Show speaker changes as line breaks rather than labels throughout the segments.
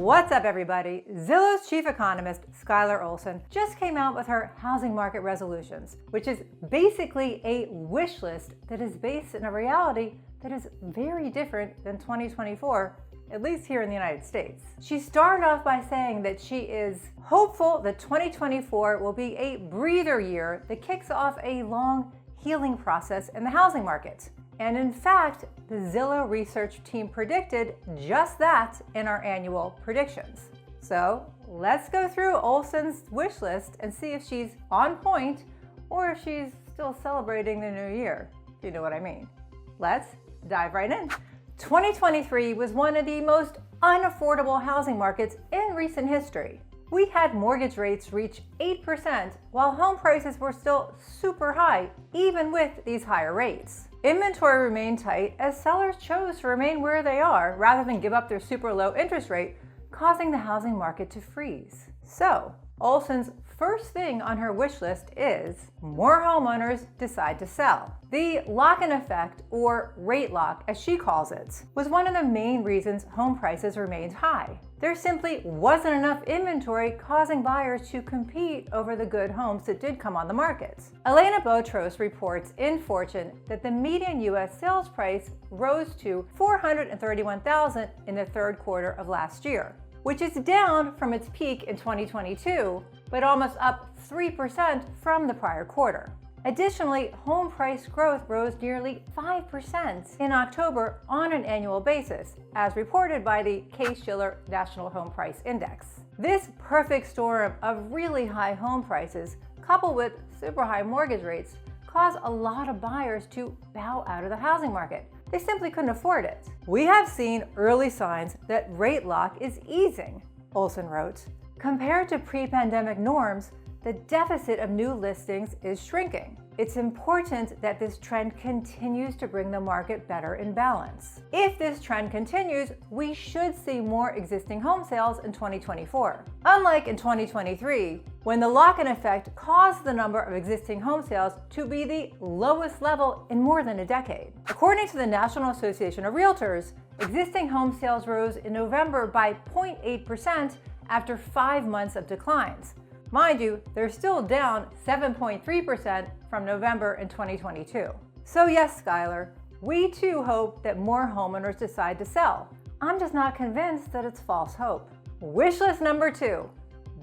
What's up, everybody? Zillow's chief economist, Skylar Olsen, just came out with her housing market resolutions, which is basically a wish list that is based in a reality that is very different than 2024, at least here in the United States. She started off by saying that she is hopeful that 2024 will be a breather year that kicks off a long healing process in the housing market. And in fact, the Zillow research team predicted just that in our annual predictions. So let's go through Olsen's wish list and see if she's on point or if she's still celebrating the new year, if you know what I mean. Let's dive right in. 2023 was one of the most unaffordable housing markets in recent history. We had mortgage rates reach 8% while home prices were still super high, even with these higher rates. Inventory remained tight as sellers chose to remain where they are rather than give up their super low interest rate, causing the housing market to freeze. So, Olsen's first thing on her wish list is more homeowners decide to sell. The lock-in effect, or rate lock as she calls it, was one of the main reasons home prices remained high. There simply wasn't enough inventory, causing buyers to compete over the good homes that did come on the market. Elena Botros reports in Fortune that the median U.S. sales price rose to $431,000 in the third quarter of last year, which is down from its peak in 2022, but almost up 3% from the prior quarter. Additionally, home price growth rose nearly 5% in October on an annual basis, as reported by the Case-Shiller National Home Price Index. This perfect storm of really high home prices, coupled with super high mortgage rates, caused a lot of buyers to bow out of the housing market. They simply couldn't afford it. We have seen early signs that rate lock is easing, Olsen wrote. Compared to pre-pandemic norms, the deficit of new listings is shrinking. It's important that this trend continues to bring the market better in balance. If this trend continues, we should see more existing home sales in 2024. Unlike in 2023, when the lock-in effect caused the number of existing home sales to be the lowest level in more than a decade. According to the National Association of Realtors, existing home sales rose in November by 0.8% after 5 months of declines. Mind you, they're still down 7.3% from November in 2022. So yes, Skylar, we too hope that more homeowners decide to sell. I'm just not convinced that it's false hope. Wish list number 2,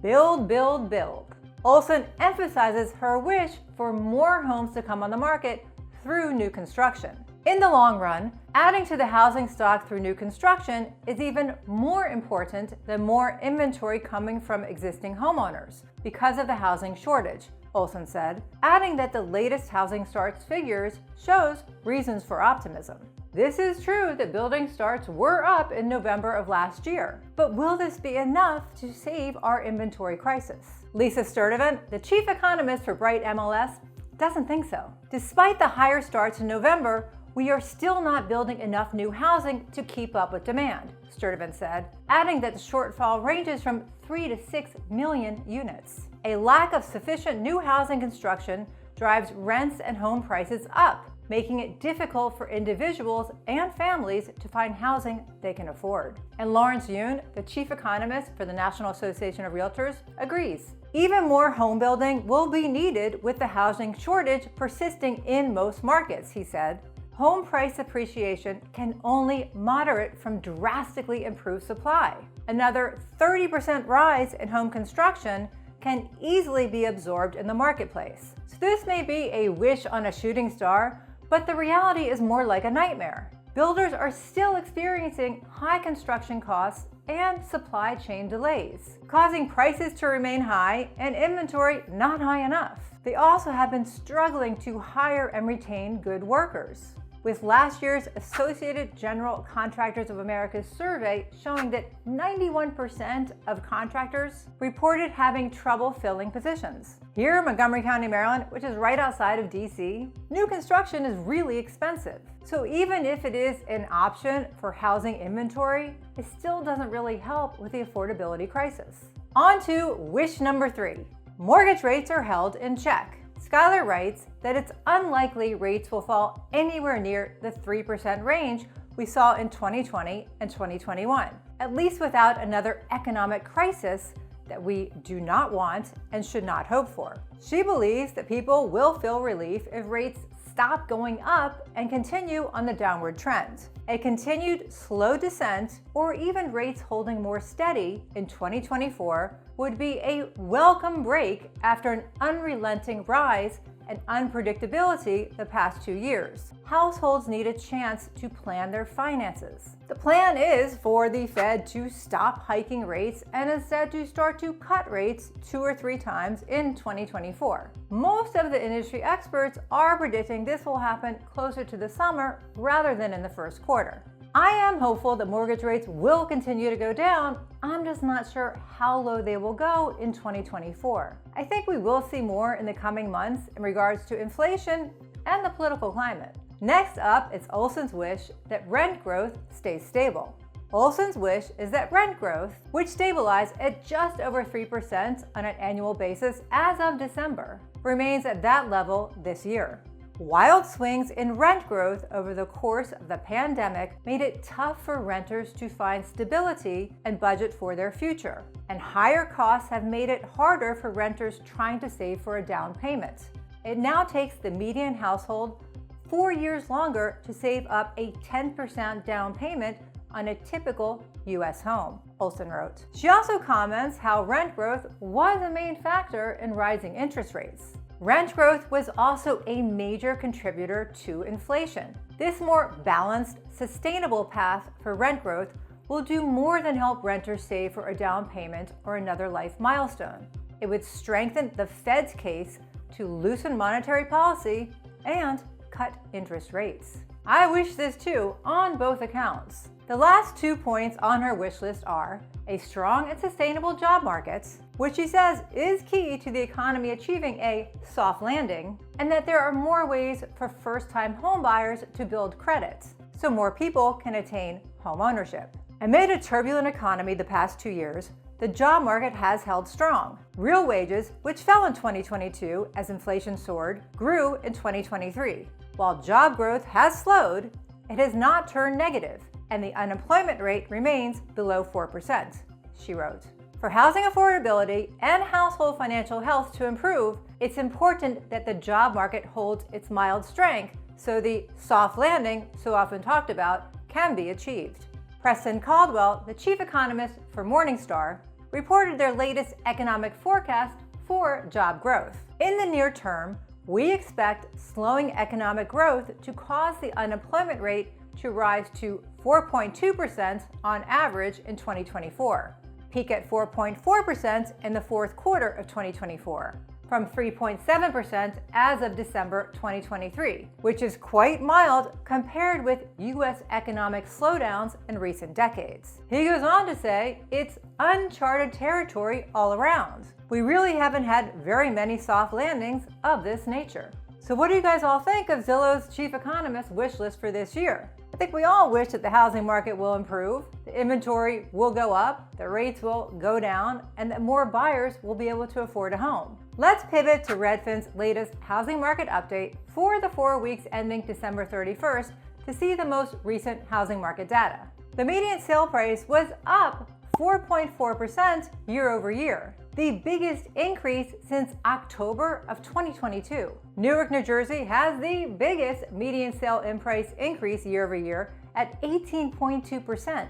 build, build, build. Olsen emphasizes her wish for more homes to come on the market through new construction. In the long run, adding to the housing stock through new construction is even more important than more inventory coming from existing homeowners because of the housing shortage, Olsen said, adding that the latest housing starts figures shows reasons for optimism. This is true that building starts were up in November of last year, but will this be enough to save our inventory crisis? Lisa Sturdivant, the chief economist for Bright MLS, doesn't think so. Despite the higher starts in November, we are still not building enough new housing to keep up with demand, Sturdivant said, adding that the shortfall ranges from 3 to 6 million units. A lack of sufficient new housing construction drives rents and home prices up, making it difficult for individuals and families to find housing they can afford. And Lawrence Yun, the chief economist for the National Association of Realtors, agrees. Even more home building will be needed with the housing shortage persisting in most markets, he said. Home price appreciation can only moderate from drastically improved supply. Another 30% rise in home construction can easily be absorbed in the marketplace. So this may be a wish on a shooting star, but the reality is more like a nightmare. Builders are still experiencing high construction costs and supply chain delays, causing prices to remain high and inventory not high enough. They also have been struggling to hire and retain good workers, with last year's Associated General Contractors of America survey showing that 91% of contractors reported having trouble filling positions. Here in Montgomery County, Maryland, which is right outside of DC, new construction is really expensive. So even if it is an option for housing inventory, it still doesn't really help with the affordability crisis. On to wish number 3. Mortgage rates are held in check. Skylar writes that it's unlikely rates will fall anywhere near the 3% range we saw in 2020 and 2021. at least without another economic crisis that we do not want and should not hope for. She believes that people will feel relief if rates stop going up and continue on the downward trend. A continued slow descent, or even rates holding more steady in 2024, would be a welcome break after an unrelenting rise and unpredictability the past 2 years. Households need a chance to plan their finances. The plan is for the Fed to stop hiking rates and instead to start to cut rates 2 or 3 times in 2024. Most of the industry experts are predicting this will happen closer to the summer rather than in the first quarter. I am hopeful that mortgage rates will continue to go down. I'm just not sure how low they will go in 2024. I think we will see more in the coming months in regards to inflation and the political climate. Next up, it's Olsen's wish that rent growth stays stable. Olsen's wish is that rent growth, which stabilized at just over 3% on an annual basis as of December, remains at that level this year. Wild swings in rent growth over the course of the pandemic made it tough for renters to find stability and budget for their future, and higher costs have made it harder for renters trying to save for a down payment. It now takes the median household 4 years longer to save up a 10% down payment on a typical U.S. home, Olsen wrote. She also comments how rent growth was a main factor in rising interest rates. Rent growth was also a major contributor to inflation. This more balanced, sustainable path for rent growth will do more than help renters save for a down payment or another life milestone. It would strengthen the Fed's case to loosen monetary policy and cut interest rates. I wish this too on both accounts. The last 2 points on her wish list are a strong and sustainable job market, which she says is key to the economy achieving a soft landing, and that there are more ways for first-time homebuyers to build credit, so more people can attain home ownership. Amid a turbulent economy the past 2 years, the job market has held strong. Real wages, which fell in 2022 as inflation soared, grew in 2023. While job growth has slowed, it has not turned negative, and the unemployment rate remains below 4%, she wrote. For housing affordability and household financial health to improve, it's important that the job market holds its mild strength so the soft landing, so often talked about, can be achieved. Preston Caldwell, the chief economist for Morningstar, reported their latest economic forecast for job growth. In the near term, we expect slowing economic growth to cause the unemployment rate to rise to 4.2% on average in 2024, peak at 4.4% in the fourth quarter of 2024, from 3.7% as of December 2023, which is quite mild compared with U.S. economic slowdowns in recent decades. He goes on to say it's uncharted territory all around. We really haven't had very many soft landings of this nature. So what do you guys all think of Zillow's chief economist's wish list for this year? I think we all wish that the housing market will improve, the inventory will go up, the rates will go down, and that more buyers will be able to afford a home. Let's pivot to Redfin's latest housing market update for the 4 weeks ending December 31st to see the most recent housing market data. The median sale price was up 4.4% year over year, the biggest increase since October of 2022. Newark, New Jersey has the biggest median sale price increase year over year at 18.2%.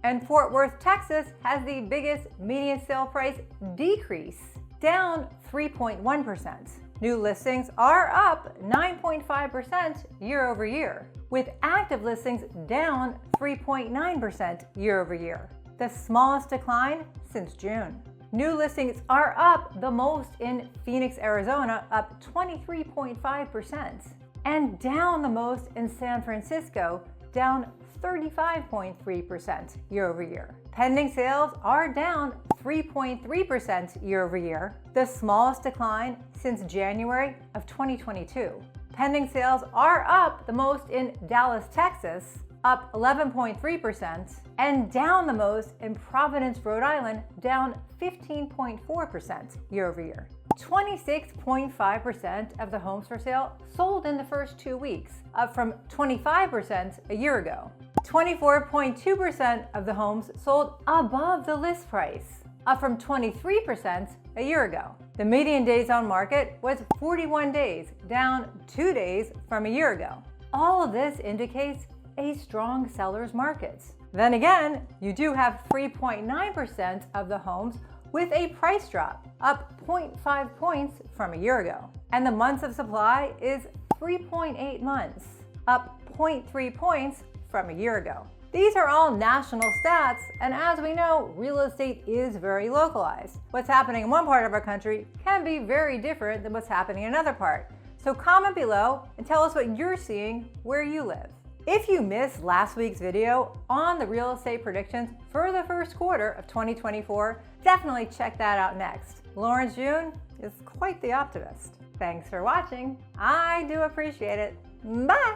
And Fort Worth, Texas has the biggest median sale price decrease, down 3.1%. New listings are up 9.5% year over year, with active listings down 3.9% year over year, the smallest decline since June. New listings are up the most in Phoenix, Arizona, up 23.5%, and down the most in San Francisco, down 35.3% year over year. Pending sales are down 3.3% year over year, the smallest decline since January of 2022. Pending sales are up the most in Dallas, Texas, up 11.3%, and down the most in Providence, Rhode Island, down 15.4% year over year. 26.5% of the homes for sale sold in the first 2 weeks, up from 25% a year ago. 24.2% of the homes sold above the list price, up from 23% a year ago. The median days on market was 41 days, down 2 days from a year ago. All of this indicates a strong seller's market. Then again, you do have 3.9% of the homes with a price drop, up 0.5 points from a year ago. And the months of supply is 3.8 months, up 0.3 points from a year ago. These are all national stats, and as we know, real estate is very localized. What's happening in one part of our country can be very different than what's happening in another part. So comment below and tell us what you're seeing where you live. If you missed last week's video on the real estate predictions for the first quarter of 2024, definitely check that out next. Lawrence June is quite the optimist. Thanks for watching. I do appreciate it. Bye!